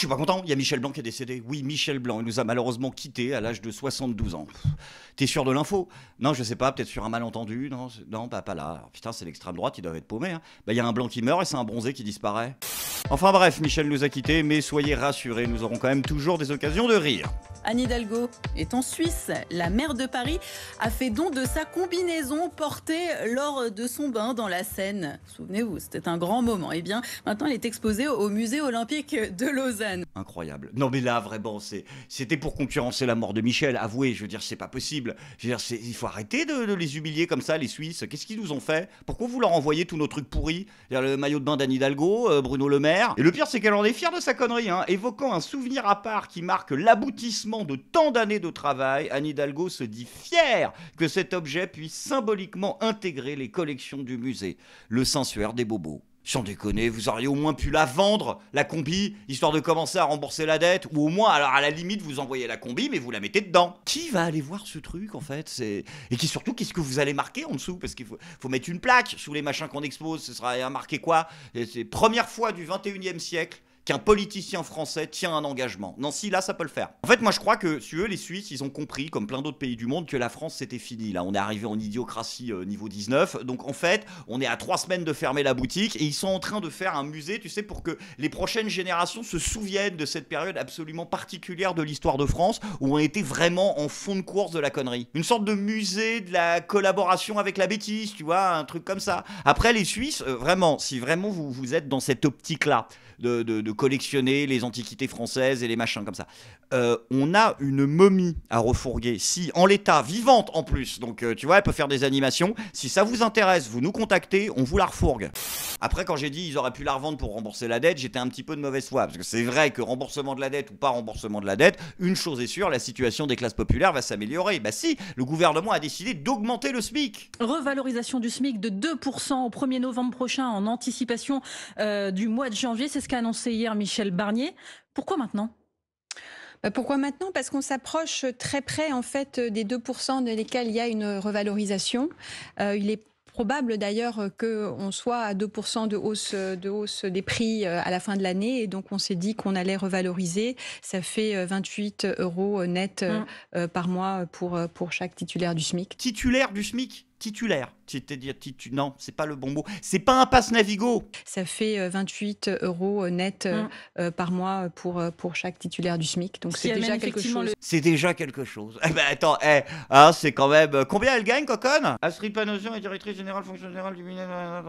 suis pas content, il y a Michel Blanc qui est décédé. Oui, Michel Blanc, il nous a malheureusement quittés à l'âge de 72 ans. T'es sûr de l'info? Non, je sais pas, peut-être sur un malentendu. Non, non, bah pas là. Alors, putain, c'est l'extrême droite, ils doivent être paumés. Hein. Bah, il y a un blanc qui meurt et c'est un bronzé qui disparaît. Enfin bref, Michel nous a quittés, mais soyez rassurés, nous aurons quand même toujours des occasions de rire. Anne Hidalgo est en Suisse. La maire de Paris a fait don de sa combinaison portée lors de son bain dans la Seine. Souvenez-vous, c'était un grand moment. Eh bien, maintenant, elle est exposée au musée olympique de Lausanne. Incroyable. Non mais là, vraiment, c'était pour concurrencer la mort de Michel. Avouez, je veux dire, c'est pas possible. Je veux dire, il faut arrêter de les humilier comme ça, les Suisses. Qu'est-ce qu'ils nous ont fait? Pourquoi vous leur envoyez tous nos trucs pourris? Le maillot de bain d'Anne Hidalgo, Bruno Le Maire. Et le pire, c'est qu'elle en est fière de sa connerie, hein. Évoquant un souvenir à part qui marque l'aboutissement de tant d'années de travail, Anne Hidalgo se dit fière que cet objet puisse symboliquement intégrer les collections du musée. Le sensuaire des bobos. Sans déconner, vous auriez au moins pu la vendre, la combi, histoire de commencer à rembourser la dette, ou au moins, alors à la limite, vous envoyez la combi, mais vous la mettez dedans. Qui va aller voir ce truc, en fait? Et surtout, qu'est-ce que vous allez marquer en dessous? Parce qu'il faut mettre une plaque sous les machins qu'on expose, ce sera marqué quoi? C'est première fois du 21e siècle qu'un politicien français tient un engagement. Non, si, là, ça peut le faire. En fait, moi, je crois que, si eux, les Suisses, ils ont compris, comme plein d'autres pays du monde, que la France, c'était fini. Là, on est arrivé en idiocratie niveau 19. Donc, en fait, on est à 3 semaines de fermer la boutique et ils sont en train de faire un musée, tu sais, pour que les prochaines générations se souviennent de cette période absolument particulière de l'histoire de France où on était vraiment en fond de course de la connerie. Une sorte de musée de la collaboration avec la bêtise, tu vois, un truc comme ça. Après, les Suisses, vraiment, si vraiment vous êtes dans cette optique-là, de collectionner les antiquités françaises et les machins comme ça. On a une momie à refourguer, si en l'état, vivante en plus, donc tu vois, elle peut faire des animations. Si ça vous intéresse, vous nous contactez, on vous la refourgue. Après, quand j'ai dit ils auraient pu la revendre pour rembourser la dette, j'étais un petit peu de mauvaise foi, parce que c'est vrai que remboursement de la dette ou pas remboursement de la dette, une chose est sûre, la situation des classes populaires va s'améliorer. Bah si, le gouvernement a décidé d'augmenter le SMIC. Revalorisation du SMIC de 2% au 1er novembre prochain en anticipation du mois de janvier, c'est ce qu'a annoncé hier Michel Barnier. Pourquoi maintenant? Pourquoi maintenant? Parce qu'on s'approche très près en fait des 2% de lesquels il y a une revalorisation. Il est probable d'ailleurs qu'on soit à 2% de hausse des prix à la fin de l'année, et donc on s'est dit qu'on allait revaloriser. Ça fait 28 € net par mois pour chaque titulaire du SMIC. Titulaire du SMIC? Titulaire. C'est-à-dire, non, c'est pas le bon mot. C'est pas un pass Navigo. Ça fait 28 € net par mois pour chaque titulaire du SMIC. Donc c'est déjà quelque chose. C'est déjà quelque chose. Eh ben attends, c'est quand même... Combien elle gagne, Coconne? Astrid Panosyan est directrice générale, fonction générale du ministère.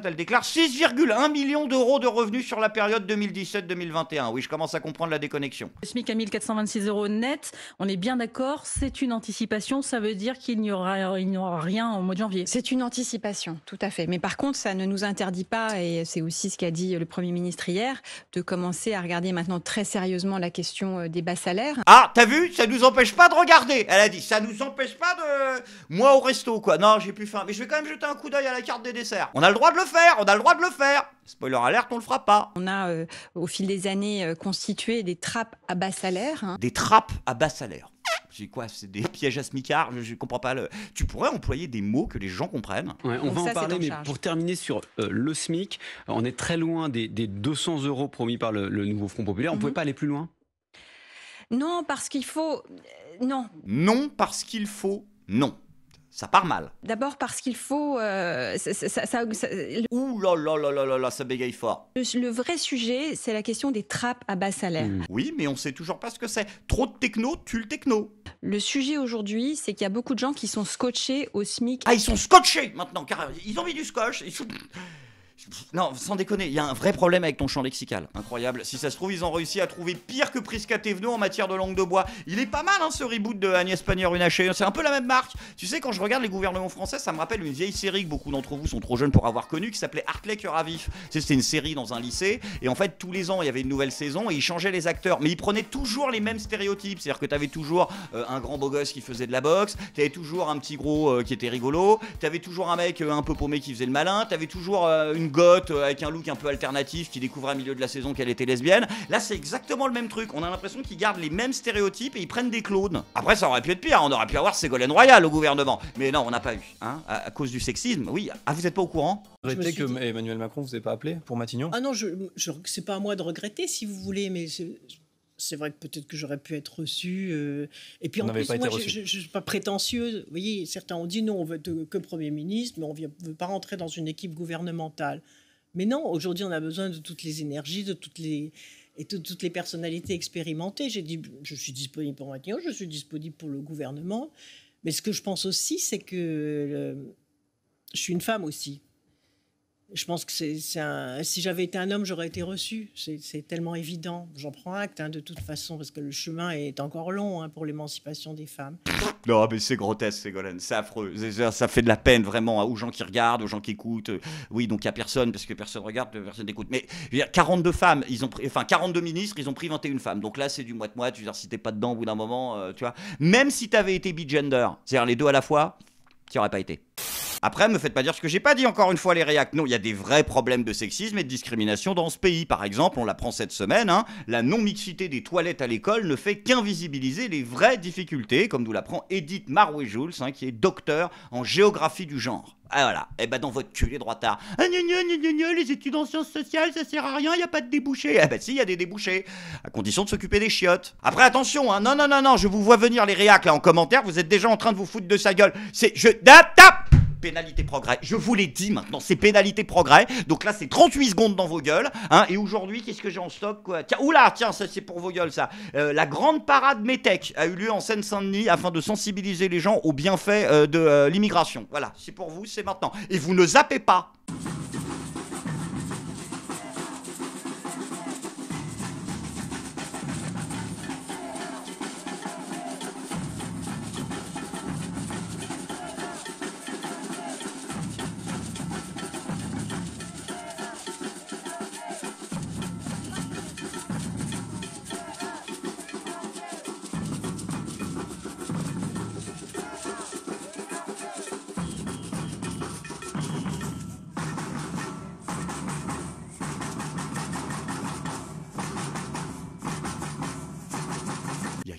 Elle déclare 6,1 millions d'euros de revenus sur la période 2017-2021. Oui, je commence à comprendre la déconnexion. Le SMIC à 1426 € net, on est bien d'accord, c'est une anticipation, ça veut dire qu'il n'y aura rien au mois de janvier. C'est une anticipation, tout à fait. Mais par contre, ça ne nous interdit pas, et c'est aussi ce qu'a dit le Premier ministre hier, de commencer à regarder maintenant très sérieusement la question des bas salaires. Ah, t'as vu? Ça nous empêche pas de regarder. Elle a dit, ça nous empêche pas de... Moi au resto, quoi. Non, j'ai plus faim. Mais je vais quand même jeter un coup d'œil à la carte des desserts. On a le droit de le faire, on a le droit de le faire. Spoiler alerte, on le fera pas. On a, au fil des années, constitué des trappes à bas salaire. Des trappes à bas salaire. C'est quoi? C'est des pièges à smicards? Je comprends pas le... Tu pourrais employer des mots que les gens comprennent. Ouais, on va en parler, mais pour terminer sur le SMIC, on est très loin des 200 € promis par le nouveau Front Populaire. On ne pouvait pas aller plus loin? Non, parce qu'il faut... Non. Non, parce qu'il faut... Non. Ça part mal. D'abord parce qu'il faut... Ouh là là là là là là, ça bégaye fort. Le vrai sujet, c'est la question des trappes à bas salaire. Oui, mais on sait toujours pas ce que c'est. Trop de techno tue le techno. Le sujet aujourd'hui, c'est qu'il y a beaucoup de gens qui sont scotchés au SMIC. Ah, ils sont scotchés maintenant, car ils ont mis du scotch. Non, sans déconner, il y a un vrai problème avec ton champ lexical. Incroyable. Si ça se trouve, ils ont réussi à trouver pire que Prisca Thévenot en matière de langue de bois. Il est pas mal, hein, ce reboot de Agnès Pannier-Runacher. C'est un peu la même marque. Tu sais, quand je regarde les gouvernements français, ça me rappelle une vieille série que beaucoup d'entre vous sont trop jeunes pour avoir connue, qui s'appelait Hartley Cœur à Vif. Tu sais, c'était une série dans un lycée. Et en fait, tous les ans, il y avait une nouvelle saison et ils changeaient les acteurs. Mais ils prenaient toujours les mêmes stéréotypes. C'est-à-dire que t'avais toujours un grand beau gosse qui faisait de la boxe. T'avais toujours un petit gros qui était rigolo. T'avais toujours un mec un peu paumé qui faisait le malin. T'avais toujours une blonde goth avec un look un peu alternatif qui découvre à milieu de la saison qu'elle était lesbienne. Là, c'est exactement le même truc. On a l'impression qu'ils gardent les mêmes stéréotypes et ils prennent des clones. Après, ça aurait pu être pire. On aurait pu avoir Ségolène Royal au gouvernement. Mais non, on n'a pas eu. Hein, à cause du sexisme. Oui. Ah, vous n'êtes pas au courant? Regrettez que Emmanuel Macron vous ait pas appelé pour Matignon? Ah non, c'est pas à moi de regretter si vous voulez, mais c'est vrai que peut-être que j'aurais pu être reçue. Et puis en plus, moi, je ne suis pas prétentieuse. Vous voyez, certains ont dit non, on veut être que Premier ministre, mais on ne veut pas rentrer dans une équipe gouvernementale. Mais non, aujourd'hui, on a besoin de toutes les énergies, de toutes les personnalités expérimentées. J'ai dit, je suis disponible pour Matignon, je suis disponible pour le gouvernement. Mais ce que je pense aussi, c'est que je suis une femme aussi. Je pense que si j'avais été un homme, j'aurais été reçue. C'est tellement évident. J'en prends acte, de toute façon, parce que le chemin est encore long pour l'émancipation des femmes. Non, mais c'est grotesque, Ségolène. C'est affreux. Ça fait de la peine, vraiment, aux gens qui regardent, aux gens qui écoutent. Oui, donc il n'y a personne, parce que personne regarde, personne n'écoute. Mais je veux dire, 42 femmes, 42 ministres, ils ont pris 21 femmes. Donc là, c'est du moite-moite. Je veux dire, si t'es pas dedans au bout d'un moment, tu vois. Même si t'avais été bigender, c'est-à-dire les deux à la fois, tu n'y aurais pas été. Après, me faites pas dire ce que j'ai pas dit, encore une fois, les réacs. Non, il y a des vrais problèmes de sexisme et de discrimination dans ce pays. Par exemple, on l'apprend cette semaine, la non-mixité des toilettes à l'école ne fait qu'invisibiliser les vraies difficultés, comme nous l'apprend Edith Marouet-Jules, qui est docteur en géographie du genre. Ah voilà, et ben dans votre cul, les droitards. Ah gna gna gna gna gna, les études en sciences sociales, ça sert à rien, y a pas de débouchés. Ah bah si, y a des débouchés, à condition de s'occuper des chiottes. Après attention, non, je vous vois venir les réacs là en commentaire, vous êtes déjà en train de vous foutre de sa gueule. Tape pénalité progrès. Je vous l'ai dit maintenant, c'est pénalité progrès. Donc là, c'est 38 secondes dans vos gueules. Et aujourd'hui, qu'est-ce que j'ai en stock, quoi? Tiens, oula, tiens, ça c'est pour vos gueules, ça. La grande parade Metec a eu lieu en Seine-Saint-Denis afin de sensibiliser les gens aux bienfaits de l'immigration. Voilà, c'est pour vous, c'est maintenant. Et vous ne zappez pas.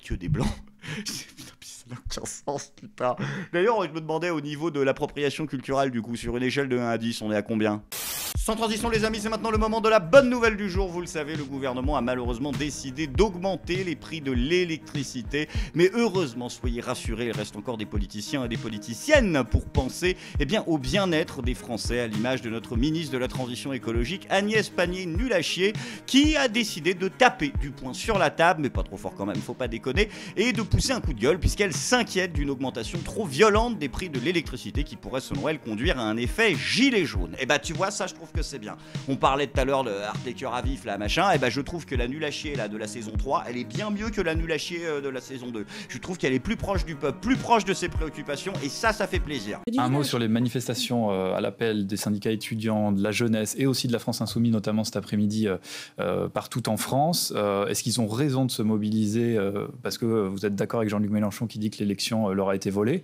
Que des blancs. Ça n'a aucun sens, putain. D'ailleurs, je me demandais au niveau de l'appropriation culturelle, du coup, sur une échelle de 1 à 10, on est à combien? Sans transition les amis, c'est maintenant le moment de la bonne nouvelle du jour. Vous le savez, le gouvernement a malheureusement décidé d'augmenter les prix de l'électricité. Mais heureusement, soyez rassurés, il reste encore des politiciens et des politiciennes pour penser au bien-être des Français, à l'image de notre ministre de la Transition écologique, Agnès Pannier-Runacher, qui a décidé de taper du poing sur la table, mais pas trop fort quand même, faut pas déconner, et de pousser un coup de gueule, puisqu'elle s'inquiète d'une augmentation trop violente des prix de l'électricité qui pourrait, selon elle, conduire à un effet gilet jaune. Et bah tu vois, ça je trouve que c'est bien. On parlait tout à l'heure de Arteker à vif, là, machin, et je trouve que la nulle à chier là, de la saison 3, elle est bien mieux que la nulle à chier de la saison 2. Je trouve qu'elle est plus proche du peuple, plus proche de ses préoccupations, et ça fait plaisir. Un mot sur les manifestations à l'appel des syndicats étudiants, de la jeunesse et aussi de la France Insoumise, notamment cet après-midi partout en France. Est-ce qu'ils ont raison de se mobiliser parce que vous êtes d'accord avec Jean-Luc Mélenchon qui dit que l'élection leur a été volée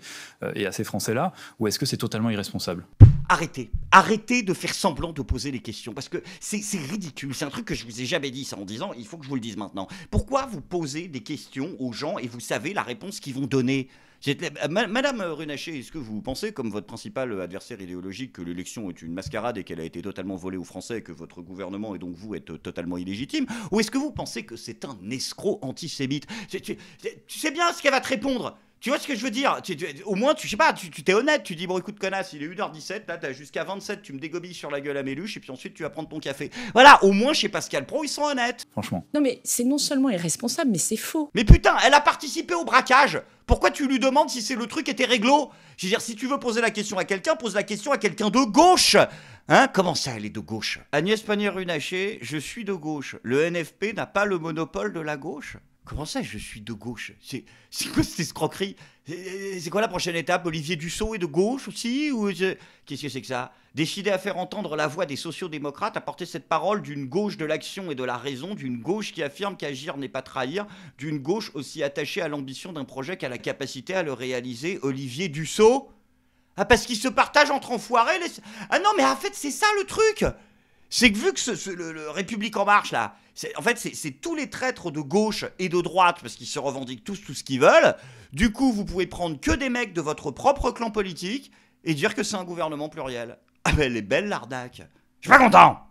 et à ces Français-là, ou est-ce que c'est totalement irresponsable ? Arrêtez de faire semblant de poser les questions, parce que c'est ridicule, c'est un truc que je vous ai jamais dit ça en disant, il faut que je vous le dise maintenant. Pourquoi vous posez des questions aux gens et vous savez la réponse qu'ils vont donner ? Madame Runacher, est-ce que vous pensez, comme votre principal adversaire idéologique, que l'élection est une mascarade et qu'elle a été totalement volée aux Français et que votre gouvernement et donc vous êtes totalement illégitime ? Ou est-ce que vous pensez que c'est un escroc antisémite ? Tu sais bien ce qu'elle va te répondre ? Tu vois ce que je veux dire ? Au moins, tu t'es honnête, tu dis bon écoute connasse, il est 1h17, là t'as jusqu'à 27, tu me dégobilles sur la gueule à Méluche et puis ensuite tu vas prendre ton café. Voilà, au moins chez Pascal Praud, ils sont honnêtes. Franchement. Non mais c'est non seulement irresponsable, mais c'est faux. Mais putain, elle a participé au braquage. Pourquoi tu lui demandes si c'est le truc était réglo ? Je veux dire, si tu veux poser la question à quelqu'un, pose la question à quelqu'un de gauche. Hein ? Comment ça, elle est de gauche ? Agnès Pannier-Runacher, je suis de gauche. Le NFP n'a pas le monopole de la gauche ? Comment ça, je suis de gauche ? C'est quoi cette escroquerie ? C'est quoi la prochaine étape ? Olivier Dussault est de gauche aussi ? Ou qu'est-ce que c'est que ça ? Décider à faire entendre la voix des sociodémocrates, à porter cette parole d'une gauche de l'action et de la raison, d'une gauche qui affirme qu'agir n'est pas trahir, d'une gauche aussi attachée à l'ambition d'un projet qu'à la capacité à le réaliser. Olivier Dussault ? Ah, parce qu'ils se partagent entre enfoirés Ah non, mais en fait, c'est ça le truc. C'est que vu que le République En Marche, là, c'est tous les traîtres de gauche et de droite, parce qu'ils se revendiquent tous tout ce qu'ils veulent. Du coup, vous pouvez prendre que des mecs de votre propre clan politique et dire que c'est un gouvernement pluriel. Ah ben, elle est belle, l'arnaque. Je suis pas content.